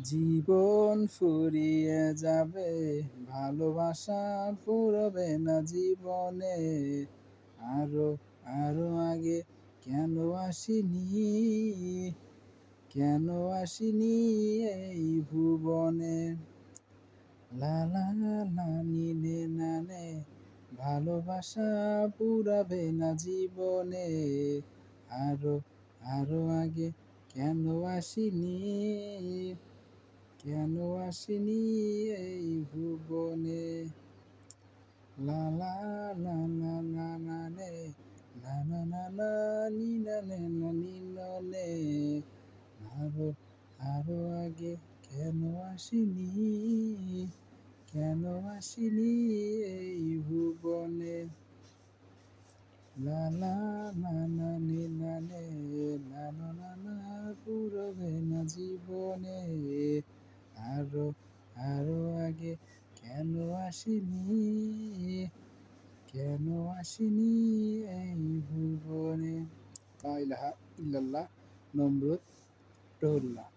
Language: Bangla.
জীবন ফুরিয়ে যাবে, ভালোবাসা ফুরবে না জীবনে। আরো আরো আগে কেন আসিনি, কেন আসিনি এই ভুবনে। লা লা লা নি নে না নে, ভালোবাসা ফুরাবে না জীবনে। আরো আরো আগে কেন আসিনি, কেন আসিনি এই ভুবনে। লা লা লা লা লা লা নে, না না না না নি না নে না নি না নে। আরো আরো আগে কেন আসিনি, কেন আসিনি এই ভুবনে। লা লা না না নি না নে, না না না না ফুরবে না জীবনে। আরো আরো আগে কেন আসিনি, কেন আসিনি এই ভুবনে। লা ইলাহা ইল্লাল্লাহ, নমরুদ রহুল্লাহ।